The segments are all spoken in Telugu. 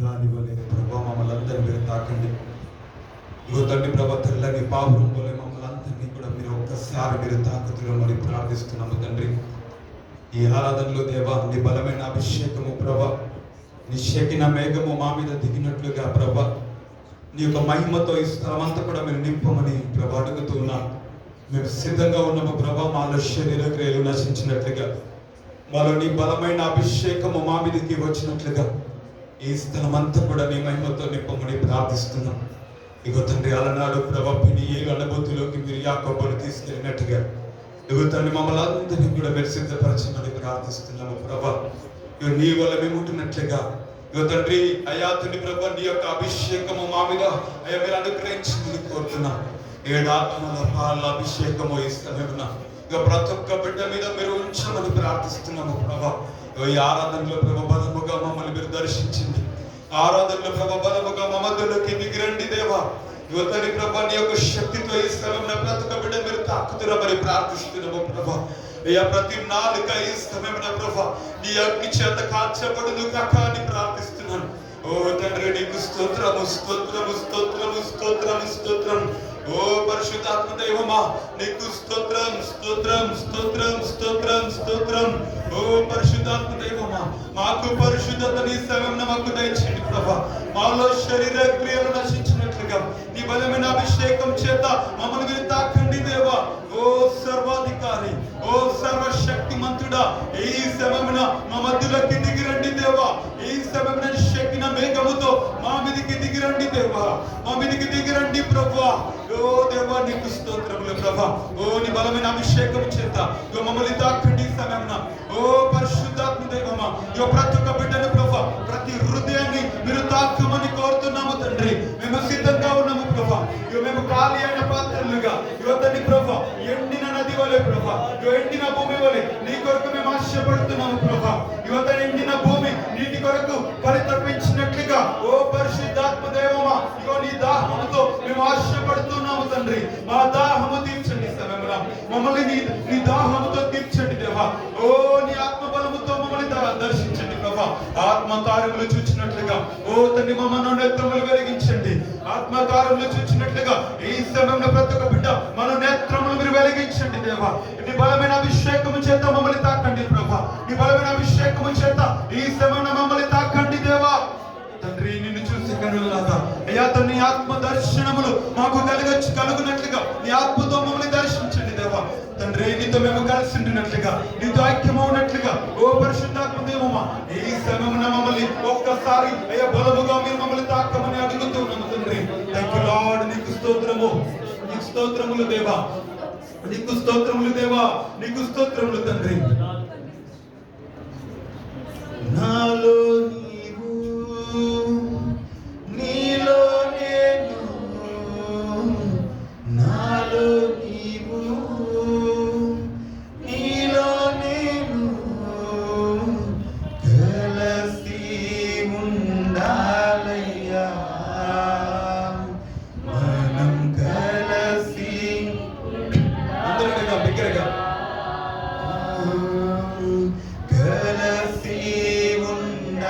గాలి వలె ప్రభా మమ్మల్ని అందరినీ మీరు తాకండి. ఇగో తండ్రి ప్రభా తెల్లని పావురం వలె మమ్మల్ని అందరినీ కూడా మీరు ఒక్కసారి మీరు తాకుతులో మరి ప్రార్థిస్తున్నాము తండ్రి. ఈ ఆరాధనలో దేవా నీ బలమైన అభిషేకము ప్రభా, నీ శకిన మేఘము మా మీద దిగినట్లుగా ప్రభా, నీ యొక్క మహిమతో ఈ స్థలమంతా కూడా మీరు నింపమని ప్రభా అడుగుతూ ఉన్నాం. మేము సిద్ధంగా ఉన్నాము ప్రభా. మాలో శరీర క్రియలు నశించినట్లుగా, మాలో నీ బలమైన అభిషేకము మా మీదకి వచ్చినట్లుగా ఈ స్థలమంతా కూడా నీ మహిమతో నింపమని ప్రార్థిస్తున్నాం. ఇగో తండ్రి అలనాడు ప్రభా పినియేలు అనుభూతిలోకి మీరు యాకోబును తీసుకెళ్ళినట్టుగా ఇగో తండ్రి మమ్మల్ని అందరినీ కూడా మీరు సిద్ధపరచమని ప్రార్థిస్తున్నాము ప్రభా. ఇగో నీ వల్ల మేము ఉంటున్నట్లుగా ఇగో తండ్రి అయా తండ్రి ప్రభా నీ యొక్క అభిషేకము మా మీద అయ్యా మీరు అనుగ్రహించింది కోరుతున్నాం. 7 ఆత్మల పాల అభిషేకము ఇస్తామేమన్నా ఇక ప్రతి ఒక్క బిడ్డ మీద మీరు ఉంచమని ప్రార్థిస్తున్నాము ప్రభా. ఈ ఆరాధనలో ప్రభా బలముగా మమ్మల్ని మీరు దర్శించింది. ఆరాధనలో ప్రభా బలముగా మా మధ్యలోకి దిగిరండి దేవా. యువతని ప్రభా నీ యొక్క శక్తితో ఈ స్థలంలో ప్రతి ఒక్క బిడ్డ మీరు తాకుతున్నా మరి ప్రార్థిస్తున్నాము ప్రభా. అయ్యా ప్రతి నాలుక ఈ స్థలమైన ప్రభా నీ అగ్ని చేత కాల్చబడును కాక అని ప్రార్థిస్తున్నాను. ఓ తండ్రి నీకు స్తోత్రము స్తోత్రము స్తోత్రము స్తోత్రము స్తోత్రం. ఓ పరిశుద్ధాత్మ దైవమా నీకు స్తోత్రం స్తోత్రం స్తోత్రం స్తోత్రం స్తోత్రం. ఓ పరిశుద్ధాత్మ దైవమా మాకు పరిశుద్ధతని సమయంలో మాకు దయచేయండి ప్రభా. మాలో శరీర క్రియలు నశించినట్లుగా నీ బలమైన అభిషేకం చేత మమ్మల్ని మీరు తాకండి దేవా. ఓ సర్వాధికారి, ఓ సర్వశక్తి మంత్రుడా, ఈ సమయమున మా మధ్యలోకి దిగిరండి దేవా. ఈ సమయమున శక్తిన మేఘముతో మా మీదకి దిగిరండి దేవా. మా మీదకి దిగిరండి ప్రభా. ఓ దేవా నీకు స్తోత్రములు ప్రభా. ఓ నీ బలమైన అభిషేకం చేత మమ్మల్ని తాకండి సమయమున. ఓ పరిశుద్ధాత్మ దైవమా ఇగో ప్రతి ఒక్క బిడ్డను ప్రభా ప్రతి హృదయాన్ని మీరు తాకమని కోరుతున్నాము తండ్రి. మేము సిద్ధంగా ఉన్నాము ప్రభా. ఇగో మేము ఖాళీ అయిన పాత్రలుగా యువతని ప్రభా ఎండిన నది వలె ప్రభా, ఎండిన భూమి వలె నీ కొరకు మేము ఆశపడుతున్నాము ప్రభా. యువతని ఎండిన భూమి నీటి కొరకు పరితపించినట్లుగా ఓ పరిశుద్ధాత్మ దైవమా ఇగో నీ దాహముతో మేము ఆశపడుతున్నాము తండ్రి. మా దాహము తీర్చండి సమయమున మమ్మల్ని నీ దాహముతో తీర్చండి దేవా. ఓ నీ ఆత్మ బలముతో మమ్మల్ని దర్శించండి ప్రభా. ఆత్మ కార్యములు చూచినట్లుగా ఓ తండ్రి మా మనోనేత్రములు వెలిగించండి. ఆత్మ కార్యములు చూచినట్లుగా ఈ సమయంలో ప్రతి ఒక్క బిడ్డ మనోనేత్రములు మీరు వెలిగించండి దేవా. నీ బలమైన అభిషేకము చేత మమ్మల్ని తాకండి ప్రభా. నీ బలమైన అభిషేకము చేత ఈ సమయంలో మమ్మల్ని తాకండి దేవా. తండ్రి నిన్ను చూసి కనులాగా అయ్యా నీ ఆత్మ దర్శనములు మాకు కలుగునట్లుగా నీ ఆత్మతో మమ్మల్ని దర్శించండి దేవా. తండ్రి నీతో మేము కలిసి ఉంటున్నట్లుగా నీతో ఐక్యమవునట్లుగా ఓ పరిశుద్ధాత్మ దేవమా ఈ సమయమున మమ్మల్ని ఒక్కసారి అయ్యా బలముగా మీరు మమ్మల్ని తాకమని అడుగుతున్నాము తండ్రి. Thank you lord. నీకు స్తోత్రము, నీకు స్తోత్రములు దేవా, నీకు స్తోత్రములు దేవా, నీకు స్తోత్రములు తండ్రి. నాలో నీవు నీలో నేను, నాలో నీవు నీలో నేను కలిసి ఉండాలయ్యా. మనం కలిసి అందరిగా బిగ్గరగా కలిసి ఉండాలయ్యా.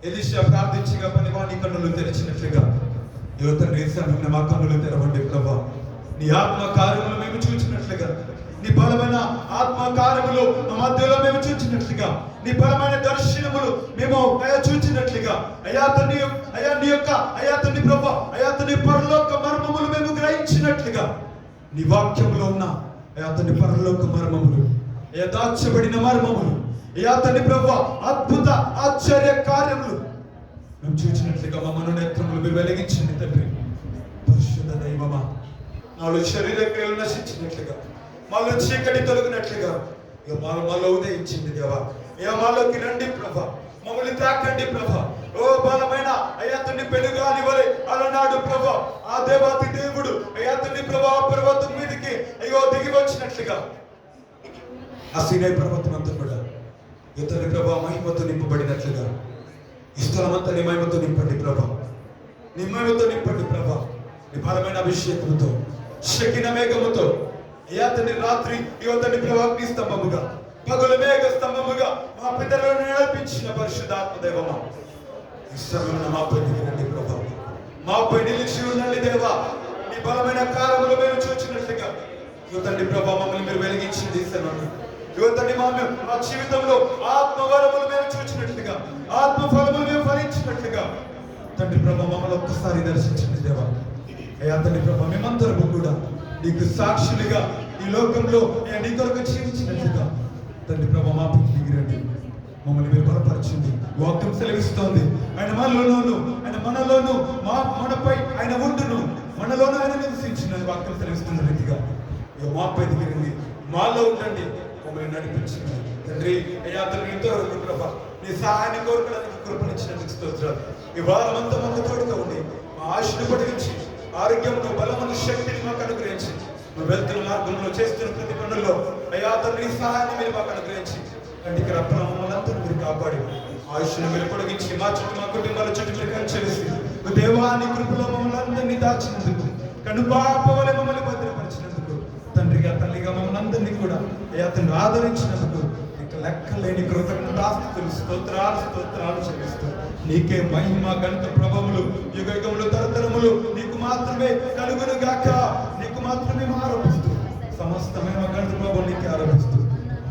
ఎలీషా ప్రార్థించగా పనివాని కన్నులు తెరిచినట్లుగా యువత సమయంలో మా కన్నులు తెరవండి ప్రభా. నీ ఆత్మ కార్యములు మేము చూచినట్లుగా, నీ బలమైన ఆత్మ కార్యములు మా మధ్యలో మేము చూచినట్లుగా, నీ బలమైన దర్శనములు మేము చూచినట్లుగా అయ్యా తండ్రి ప్రభా, అయ్యా తండ్రి పరలోక మర్మములు మేము గ్రహించినట్లుగా, నీ వాక్యంలో ఉన్న అయ్యా తండ్రి పరలోక మర్మములు, అయ్యా దాచబడిన మర్మములు, అయ్యా తండ్రి ప్రభా అద్భుత ఆశ్చర్య కార్యములు మేము చూచినట్లుగా మా మనోనేత్రములు మీరు వెలిగించండి తండ్రి. పరిశుద్ధ దైవమా, నాలో శరీర క్రియలు నశించినట్లుగా, మాలో చీకటి తొలగినట్లుగా ఇక మాలో ఉదయించింది దేవా. ఇక మాలోకి రండి ప్రభా, మమ్మల్ని తాకండి ప్రభా. ఓ బలమైన అయ్యా తండ్రి పెనుగాలి వలె అలనాడు ప్రభా ఆ దేవాతి దేవుడు అయ్యా తండ్రి ప్రభా పర్వతం మీదకి అయ్యో దిగి వచ్చినట్లుగా ఆ సీనాయి పర్వతం అంతా కూడా ఇతని ప్రభా మహిమతో నింపబడినట్లుగా ఈ స్థలమంతా నీ మహిమతో నింపండి ప్రభా, నీ మహిమతో నింపండి ప్రభా. నీ బలమైన అభిషేకంతో, శకిన మేఘముతో అయ్యా తండ్రి రాత్రి యువతని ప్రభా అగ్ని స్తంభముగా, పగలు మేఘ స్తంభముగా మా పితరులను నడిపించిన పరిశుద్ధాత్మ దైవమా, ఈ సమయంలో మాపై దిగిరండి ప్రభా, మాపై నిలిచి ఉండండి దేవా. నీ బలమైన కార్యములు మేము చూచినట్లుగా యువతండి ప్రభా మమ్మల్ని మీరు వెలిగించింది ఈ సమయంలో. యువతండి మా జీవితంలో ఆత్మవరములు మేము చూచినట్లుగా, ఆత్మ ఫలములు మేము ఫలించినట్లుగా తండ్రి ప్రభా మమ్మల్ని ఒక్కసారి దర్శించండి దేవా. అయ్యా తండ్రి ప్రభా మేమందరము కూడా నీకు సాక్షులుగా ఈ లోకంలో నీ కొరకు జీవించినట్లుగా తండ్రి ప్రభా మా పైకి దిగిరండి, మమ్మల్ని మీరు బలపరచండి. వాక్యం సెలవిస్తోంది ఆయన మనలోను మనపై ఆయన ఉండును, మనలోను ఆయన నివసించిన వాక్యం సెలవిస్తున్న రీతిగా ఇక మాపై దిగిరండి, మాలో ఉండండి, మమ్మల్ని నడిపించండి తండ్రి. అయ్యా తండ్రి ఇంతవరకు ప్రభా నీ సహాయాన్ని కోరుకోవడానికి కృపణించినందుకు స్తోత్రాలు. ఈ వారమంతా మాకు తోడుగా ఉండి మా ఆశను పొడిగించి ఆరోగ్యంలో బలమైన శక్తిని మాకు అనుగ్రహించి నువ్వు వెళ్తున్న మార్గంలో చేస్తున్న ప్రతి పనుల్లో అయ్యా తండ్రి సహాయాన్ని మీరు మాకు అనుగ్రహించి కంటికి రప్పన మమ్మల్ని అంతా మీరు కాపాడి ఆయుష్ను మీరు పొడిగించి మా చుట్టూ మా కుటుంబాల చుట్టూ మీరు కంచేసి దేవాని కృపలో మమ్మల్ని అందరినీ దాచినందుకు, కనుపాప వలె మమ్మల్ని భద్రపరిచినందుకు, తండ్రిగా తల్లిగా మమ్మల్ని అందరినీ కూడా అయ్యా తండ్రి ఆదరించినందుకు లెక్కలేని కృతజ్ఞతాస్తుతులు స్తోత్రాలు చెల్లిస్తూ నీకే మహిమ ఘనత ప్రభములు యుగ యుగములు తరతరములు నీకు మాత్రమే కలుగును గాక, నీకు మాత్రమే ఆరోపిస్తూ సమస్తమైన ఘనత ప్రభు నీకే ఆరోపిస్తూ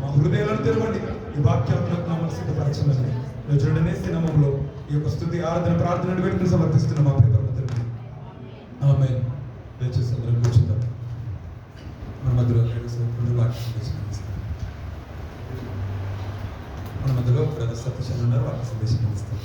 మా హృదయాలను తెరవండి. ఈ వాక్యాలను మమ్మల్ని సిద్ధపరచమని చూడనే సినిమంలో ఈ యొక్క స్తుతి ఆరాధన ప్రార్థన వేడుకలు సమర్పిస్తున్న మా ప్రియ పరమతండ్రి. ఆమేన్. దయచేసి అందరం కూర్చుందాం. మన మధ్యలో మన మధ్యలో బ్రదర్ సతీష్ ఉన్నారు, వారికి సందేశం ఇస్తారు.